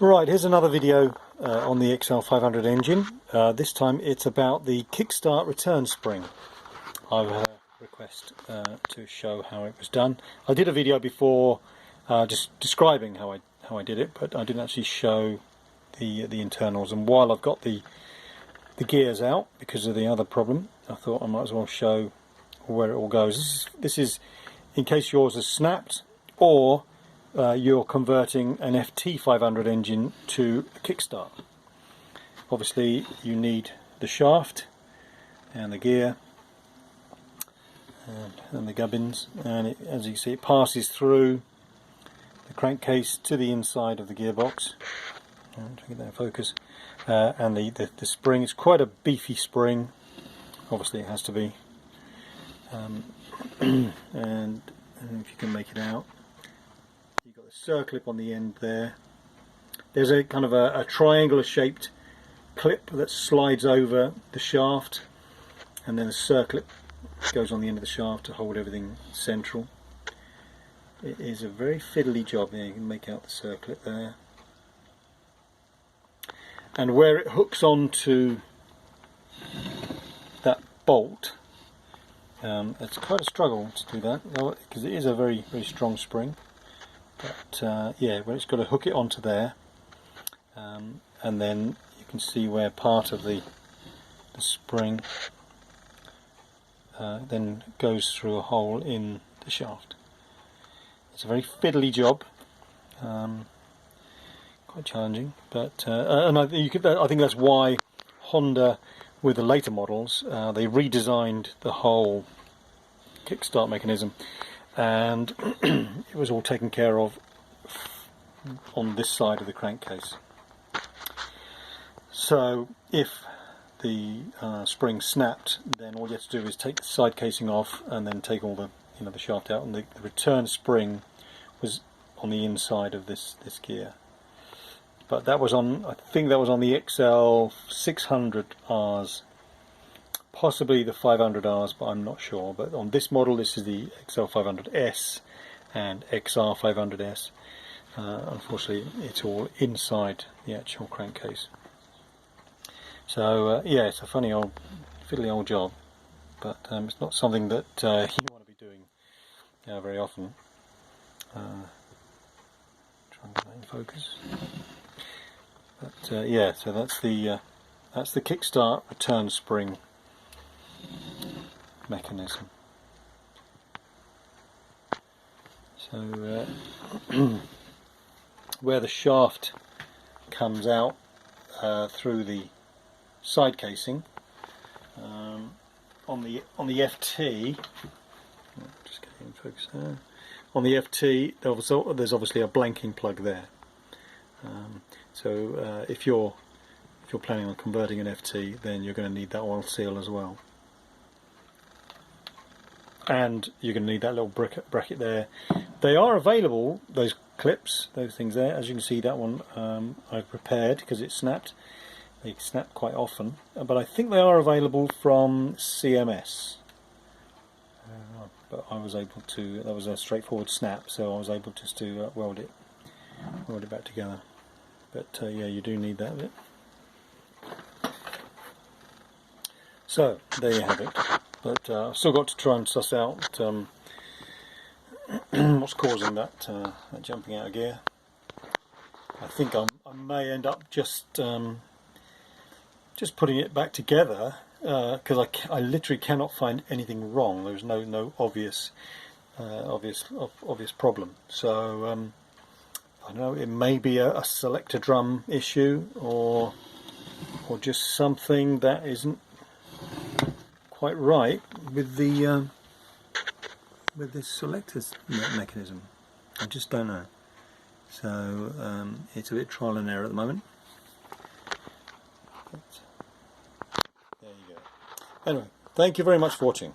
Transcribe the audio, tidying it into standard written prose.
Right, here's another video on the XL500 engine. This time it's about the kickstart return spring. I've had a request to show how it was done. I did a video before just describing how I did it, but I didn't actually show the internals. And while I've got the gears out because of the other problem, I thought I might as well show where it all goes. This is in case yours has snapped, or you're converting an FT500 engine to a kickstart. Obviously you need the shaft and the gear and the gubbins, and as you see, it passes through the crankcase to the inside of the gearbox. Try to get that in focus. And the spring, it's quite a beefy spring, obviously it has to be, and if you can make it out, you've got a circlip on the end there. There's a kind of a triangular shaped clip that slides over the shaft, and then a circlip goes on the end of the shaft to hold everything central. It is a very fiddly job. There you can make out the circlip there, and where it hooks onto that bolt, it's quite a struggle to do that because it is a very strong spring. But yeah, where it's got to hook it onto there, and then you can see where part of the spring then goes through a hole in the shaft. It's a very fiddly job, quite challenging, but and I think that's why Honda, with the later models, they redesigned the whole kickstart mechanism, and it was all taken care of on this side of the crankcase. So if the spring snapped, then all you have to do is take the side casing off and then take all the the shaft out, and the return spring was on the inside of this gear. But that was on, I think that was on the XL600 Rs, possibly the 500 Rs, but I'm not sure. But on this model, this is the XL500S and XR500S. Unfortunately, it's all inside the actual crankcase. So yeah, it's a funny old, fiddly old job, but it's not something that you want to be doing very often. Try and get that in focus. But yeah, so that's the kickstart return spring mechanism. So where the shaft comes out through the side casing, on the FT, just getting in focus there. On the FT, there's obviously a blanking plug there. So if you're planning on converting an FT, then you're going to need that oil seal as well, and you're going to need that little bracket there. They are available, those clips, those things there. As you can see, that one I've repaired because it snapped. They snap quite often, but I think they are available from CMS. But I was able to, that was a straightforward snap, so I was able just to weld it back together. But yeah, you do need that bit. So there you have it. But I've still got to try and suss out what's causing that jumping out of gear. I think I may end up just putting it back together, because I literally cannot find anything wrong. There's no obvious problem. So I don't know, it may be a selector drum issue, or just something that isn't quite right with the with this selector's mechanism. I just don't know. So it's a bit trial and error at the moment. But there you go. Anyway, thank you very much for watching.